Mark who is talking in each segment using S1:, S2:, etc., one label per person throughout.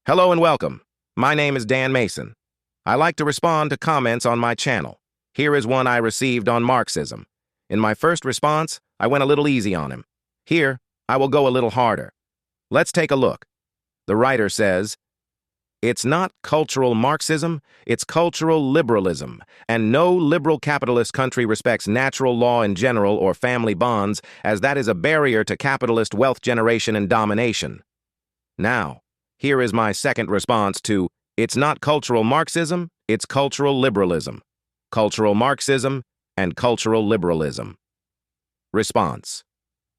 S1: Hello and welcome. My name is Dan Mason. I like to respond to comments on my channel. Here is one I received on Marxism. In my first response, I went a little easy on him. Here, I will go a little harder. Let's take a look. The writer says, "It's not cultural Marxism, it's cultural liberalism, and no liberal capitalist country respects natural law in general or family bonds, as that is a barrier to capitalist wealth generation and domination." Now, here is my second response to "It's not cultural Marxism, it's cultural liberalism." Cultural Marxism and cultural liberalism. Response: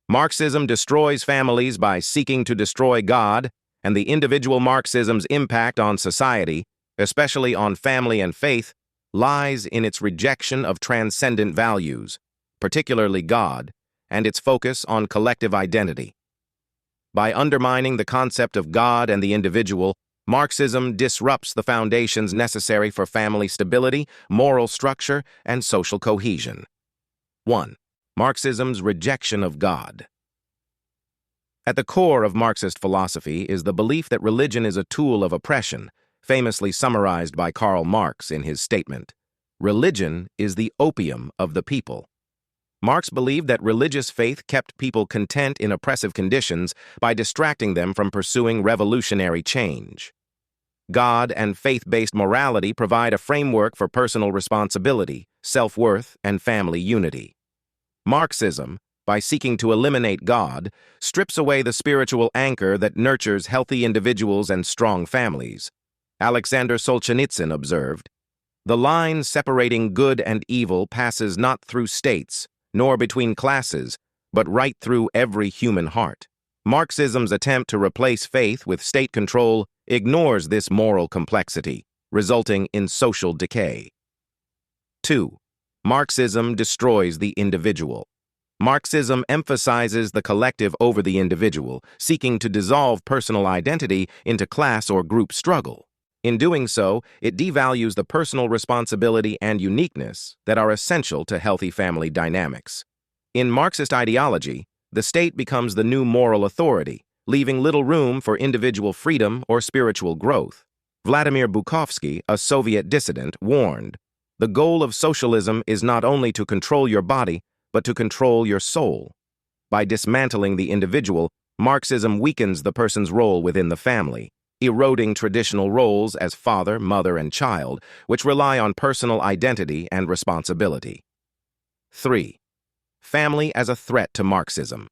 S1: Marxism destroys families by seeking to destroy God, and the individual Marxism's impact on society, especially on family and faith, lies in its rejection of transcendent values, particularly God, and its focus on collective identity. By undermining the concept of God and the individual, Marxism disrupts the foundations necessary for family stability, moral structure, and social cohesion. 1. Marxism's rejection of God. At the core of Marxist philosophy is the belief that religion is a tool of oppression, famously summarized by Karl Marx in his statement, "Religion is the opium of the people." Marx believed that religious faith kept people content in oppressive conditions by distracting them from pursuing revolutionary change. God and faith-based morality provide a framework for personal responsibility, self-worth, and family unity. Marxism, by seeking to eliminate God, strips away the spiritual anchor that nurtures healthy individuals and strong families. Alexander Solzhenitsyn observed, "The line separating good and evil passes not through states, nor between classes, but right through every human heart." Marxism's attempt to replace faith with state control ignores this moral complexity, resulting in social decay. 2. Marxism destroys the individual. Marxism emphasizes the collective over the individual, seeking to dissolve personal identity into class or group struggle. In doing so, it devalues the personal responsibility and uniqueness that are essential to healthy family dynamics. In Marxist ideology, the state becomes the new moral authority, leaving little room for individual freedom or spiritual growth. Vladimir Bukovsky, a Soviet dissident, warned, "The goal of socialism is not only to control your body, but to control your soul." By dismantling the individual, Marxism weakens the person's role within the family, eroding traditional roles as father, mother, and child, which rely on personal identity and responsibility. 3. Family as a threat to Marxism.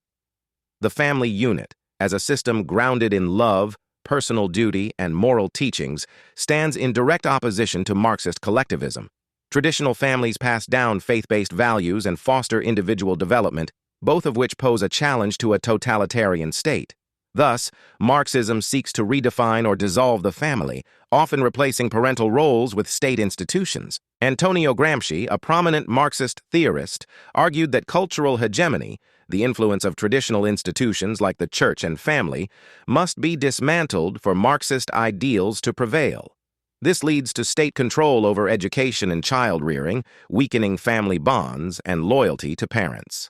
S1: The family unit, as a system grounded in love, personal duty, and moral teachings, stands in direct opposition to Marxist collectivism. Traditional families pass down faith-based values and foster individual development, both of which pose a challenge to a totalitarian state. Thus, Marxism seeks to redefine or dissolve the family, often replacing parental roles with state institutions. Antonio Gramsci, a prominent Marxist theorist, argued that cultural hegemony, the influence of traditional institutions like the church and family, must be dismantled for Marxist ideals to prevail. This leads to state control over education and child-rearing, weakening family bonds and loyalty to parents.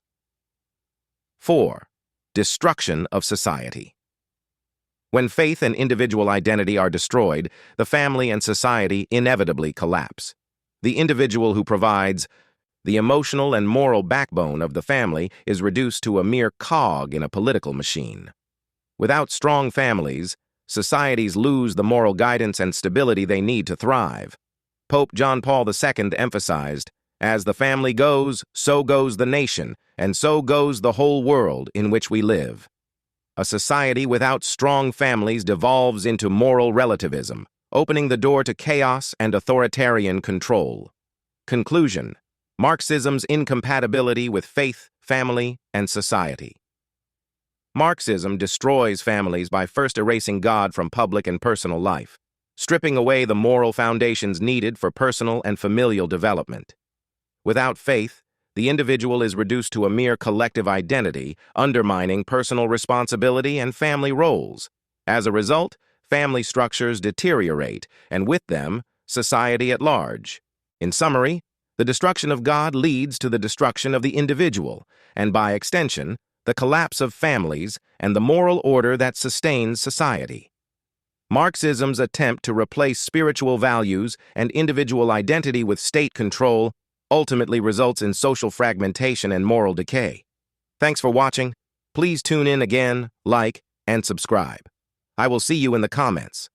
S1: 4. Destruction of society. When faith and individual identity are destroyed, the family and society inevitably collapse. The individual who provides the emotional and moral backbone of the family is reduced to a mere cog in a political machine. Without strong families, societies lose the moral guidance and stability they need to thrive. Pope John Paul II emphasized, "As the family goes, so goes the nation, and so goes the whole world in which we live." A society without strong families devolves into moral relativism, opening the door to chaos and authoritarian control. Conclusion: Marxism's incompatibility with faith, family, and society. Marxism destroys families by first erasing God from public and personal life, stripping away the moral foundations needed for personal and familial development. Without faith, the individual is reduced to a mere collective identity, undermining personal responsibility and family roles. As a result, family structures deteriorate, and with them, society at large. In summary, the destruction of God leads to the destruction of the individual, and by extension, the collapse of families and the moral order that sustains society. Marxism's attempt to replace spiritual values and individual identity with state control ultimately results in social fragmentation and moral decay. Thanks for watching. Please tune in again, like, and subscribe. I will see you in the comments.